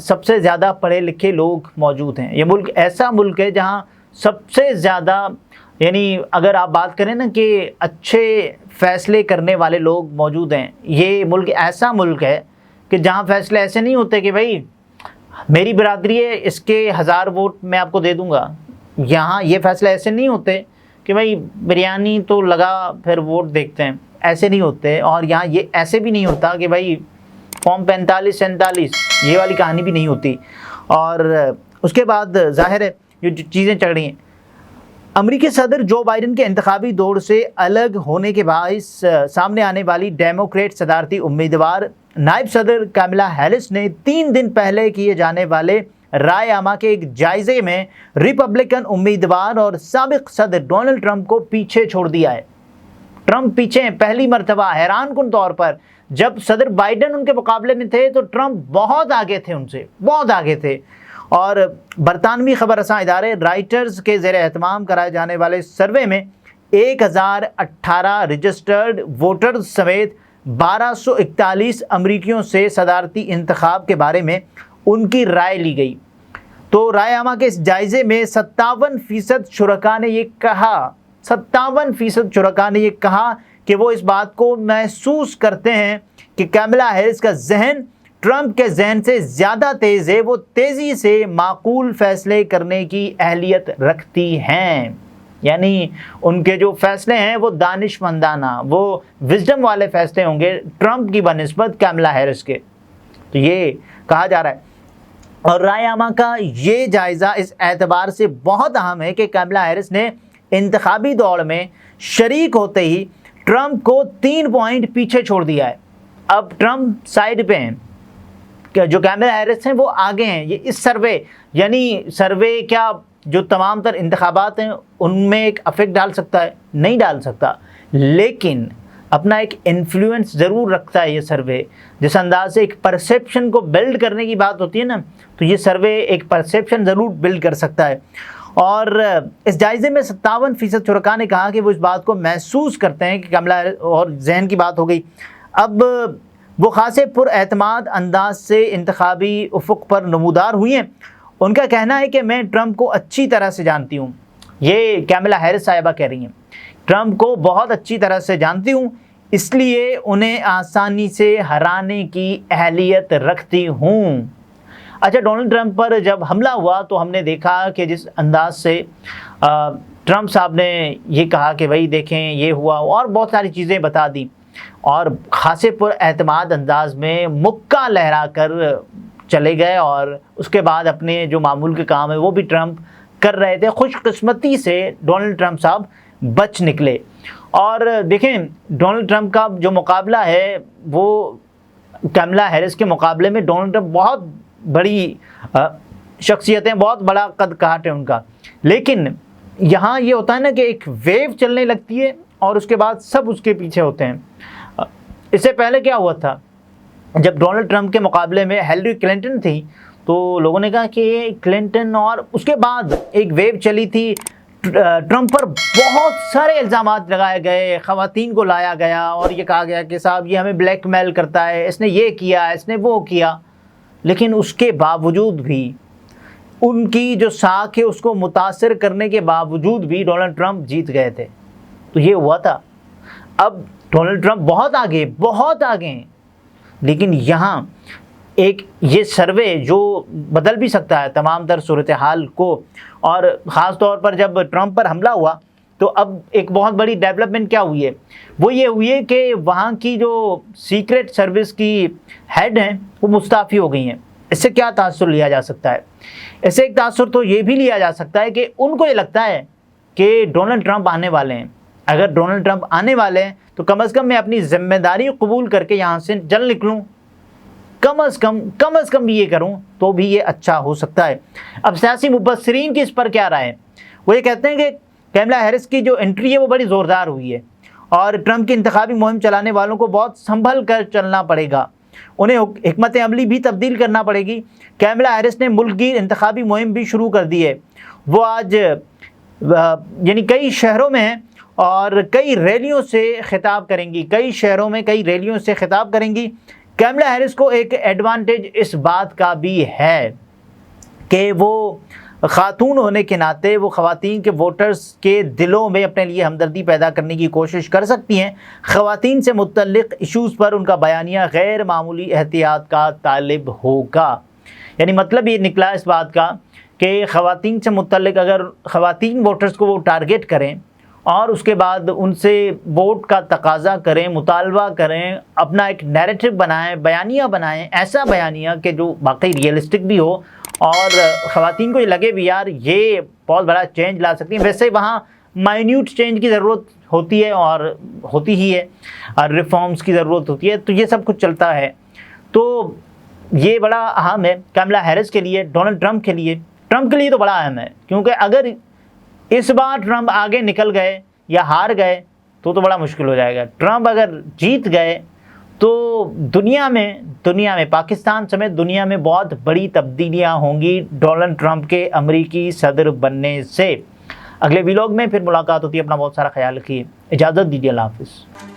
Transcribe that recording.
سب سے زیادہ پڑھے لکھے لوگ موجود ہیں. یہ ملک ایسا ملک ہے جہاں سب سے زیادہ یعنی اگر آپ بات کریں نا کہ اچھے فیصلے کرنے والے لوگ موجود ہیں. یہ ملک ایسا ملک ہے کہ جہاں فیصلے ایسے نہیں ہوتے کہ بھائی میری برادری ہے اس کے 1000 ووٹ میں آپ کو دے دوں گا. یہاں یہ فیصلے ایسے نہیں ہوتے کہ بھائی بریانی تو لگا پھر ووٹ دیکھتے ہیں, ایسے نہیں ہوتے. اور یہاں یہ ایسے بھی نہیں ہوتا کہ بھائی فارم 45 47 یہ والی کہانی بھی نہیں ہوتی. اور اس کے بعد ظاہر ہے جو چیزیں چل رہی ہیں, امریکی صدر جو بائیڈن کے انتخابی دور سے الگ ہونے کے باعث سامنے آنے والی ڈیموکریٹ صدارتی امیدوار نائب صدر کیملا ہیرس نے 3 دن پہلے کیے جانے والے رائے عامہ کے ایک جائزے میں ریپبلکن امیدوار اور سابق صدر ڈونلڈ ٹرمپ کو پیچھے چھوڑ دیا ہے. ٹرمپ پیچھے ہیں پہلی مرتبہ. حیران کن طور پر جب صدر بائیڈن ان کے مقابلے میں تھے تو ٹرمپ بہت آگے تھے, ان سے بہت آگے تھے. اور برطانوی خبر رساں ادارے رائٹرز کے زیر اہتمام کرائے جانے والے سروے میں 1018 رجسٹرڈ ووٹرز سمیت 1241 امریکیوں سے صدارتی انتخاب کے بارے میں ان کی رائے لی گئی. تو رائے عامہ کے اس جائزے میں 57% شرکاء نے یہ کہا 57% شرکاء نے یہ کہا کہ وہ اس بات کو محسوس کرتے ہیں کہ کیملا ہیرس کا ذہن ٹرمپ کے ذہن سے زیادہ تیز ہے. وہ تیزی سے معقول فیصلے کرنے کی اہلیت رکھتی ہیں. یعنی ان کے جو فیصلے ہیں وہ دانشمندانہ, وہ وزڈم والے فیصلے ہوں گے ٹرمپ کی بنسبت کیملا ہیرس کے. تو یہ کہا جا رہا ہے. اور رائے عامہ کا یہ جائزہ اس اعتبار سے بہت اہم ہے کہ کیملا ہیرس نے انتخابی دوڑ میں شریک ہوتے ہی ٹرمپ کو 3 پوائنٹ پیچھے چھوڑ دیا ہے. اب ٹرمپ سائیڈ پہ ہیں, جو کیملا ہیرس ہیں وہ آگے ہیں. یہ اس سروے یعنی سروے کیا جو تمام تر انتخابات ہیں ان میں ایک افیکٹ ڈال سکتا ہے؟ نہیں ڈال سکتا, لیکن اپنا ایک انفلوئنس ضرور رکھتا ہے یہ سروے. جس انداز سے ایک پرسیپشن کو بلڈ کرنے کی بات ہوتی ہے نا, تو یہ سروے ایک پرسیپشن ضرور بلڈ کر سکتا ہے. اور اس جائزے میں 57% شرکاء نے کہا کہ وہ اس بات کو محسوس کرتے ہیں کہ کیملا اور ذہن کی بات ہو گئی. اب وہ خاصے پر اعتماد انداز سے انتخابی افق پر نمودار ہوئی ہیں. ان کا کہنا ہے کہ میں ٹرمپ کو اچھی طرح سے جانتی ہوں. یہ کیملا ہیرس صاحبہ کہہ رہی ہیں, ٹرمپ کو بہت اچھی طرح سے جانتی ہوں, اس لیے انہیں آسانی سے ہرانے کی اہلیت رکھتی ہوں. اچھا, ڈونلڈ ٹرمپ پر جب حملہ ہوا تو ہم نے دیکھا کہ جس انداز سے ٹرمپ صاحب نے یہ کہا کہ بھائی دیکھیں یہ ہوا, اور بہت ساری چیزیں بتا دیں, اور خاصے پر اعتماد انداز میں مکہ لہرا کر چلے گئے. اور اس کے بعد اپنے جو معمول کے کام ہے وہ بھی ٹرمپ کر رہے تھے. خوش قسمتی سے ڈونلڈ ٹرمپ صاحب بچ نکلے. اور دیکھیں ڈونلڈ ٹرمپ کا جو مقابلہ ہے وہ کیملا ہیرس کے مقابلے میں ڈونلڈ ٹرمپ بہت بڑی شخصیت ہیں, بہت بڑا قد کاٹ ہے ان کا. لیکن یہاں یہ ہوتا ہے نا کہ ایک ویو چلنے لگتی ہے اور اس کے بعد سب اس کے پیچھے ہوتے ہیں. اس سے پہلے کیا ہوا تھا, جب ڈونلڈ ٹرمپ کے مقابلے میں ہیلری کلنٹن تھی تو لوگوں نے کہا کہ کلنٹن, اور اس کے بعد ایک ویو چلی تھی ٹرمپ پر بہت سارے الزامات لگائے گئے, خواتین کو لایا گیا اور یہ کہا گیا کہ صاحب یہ ہمیں بلیک میل کرتا ہے, اس نے یہ کیا, اس نے وہ کیا. لیکن اس کے باوجود بھی ان کی جو ساکھ ہے اس کو متاثر کرنے کے باوجود بھی ڈونلڈ ٹرمپ جیت گئے تھے. تو یہ ہوا تھا. اب ڈونلڈ ٹرمپ بہت آگے ہیں, لیکن یہاں ایک یہ سروے جو بدل بھی سکتا ہے تمام تر صورتحال کو. اور خاص طور پر جب ٹرمپ پر حملہ ہوا تو اب ایک بہت بڑی ڈیولپمنٹ کیا ہوئی ہے, وہ یہ ہوئی ہے کہ وہاں کی جو سیکرٹ سروس کی ہیڈ ہیں وہ مستعفی ہو گئی ہیں. اس سے کیا تاثر لیا جا سکتا ہے؟ اس سے ایک تاثر تو یہ بھی لیا جا سکتا ہے کہ ان کو یہ لگتا ہے کہ ڈونلڈ ٹرمپ آنے والے ہیں. اگر ڈونلڈ ٹرمپ آنے والے ہیں تو کم از کم میں اپنی ذمہ داری قبول کر کے یہاں سے جل نکلوں, کم از کم بھی یہ کروں تو بھی یہ اچھا ہو سکتا ہے. اب سیاسی مبصرین کی اس پر کیا رائے ہے؟ وہ یہ کہتے ہیں کہ کیملا ہیرس کی جو انٹری ہے وہ بڑی زوردار ہوئی ہے اور ٹرمپ کی انتخابی مہم چلانے والوں کو بہت سنبھل کر چلنا پڑے گا, انہیں حکمت عملی بھی تبدیل کرنا پڑے گی. کیملا ہیرس نے ملک کی انتخابی مہم بھی شروع کر دی ہے. وہ آج یعنی کئی شہروں میں ہیں اور کئی ریلیوں سے خطاب کریں گی, کئی شہروں میں کئی ریلیوں سے خطاب کریں گی. کیملا ہیرس کو ایک ایڈوانٹیج اس بات کا بھی ہے کہ وہ خاتون ہونے کے ناطے وہ خواتین کے ووٹرز کے دلوں میں اپنے لیے ہمدردی پیدا کرنے کی کوشش کر سکتی ہیں. خواتین سے متعلق ایشوز پر ان کا بیانیہ غیر معمولی احتیاط کا طالب ہوگا. یعنی مطلب یہ نکلا اس بات کا کہ خواتین سے متعلق اگر خواتین ووٹرز کو وہ ٹارگٹ کریں اور اس کے بعد ان سے ووٹ کا تقاضا کریں، مطالبہ کریں، اپنا ایک نیریٹو بنائیں، بیانیہ بنائیں، ایسا بیانیہ کہ جو واقعی ریئلسٹک بھی ہو اور خواتین کو یہ لگے بھی یار یہ بہت بڑا چینج لا سکتی ہیں. ویسے وہاں مائنیوٹ چینج کی ضرورت ہوتی ہے اور ہوتی ہی ہے، اور ریفارمز کی ضرورت ہوتی ہے، تو یہ سب کچھ چلتا ہے. تو یہ بڑا اہم ہے کیملا ہیرس کے لیے. ڈونلڈ ٹرمپ کے لیے تو بڑا اہم ہے، کیونکہ اگر اس بار ٹرمپ آگے نکل گئے یا ہار گئے تو بڑا مشکل ہو جائے گا. ٹرمپ اگر جیت گئے تو دنیا میں پاکستان سمیت دنیا میں بہت بڑی تبدیلیاں ہوں گی ڈونلڈ ٹرمپ کے امریکی صدر بننے سے. اگلے ویلاگ میں پھر ملاقات ہوتی ہے. اپنا بہت سارا خیال رکھیے. اجازت دیجیے. اللہ حافظ.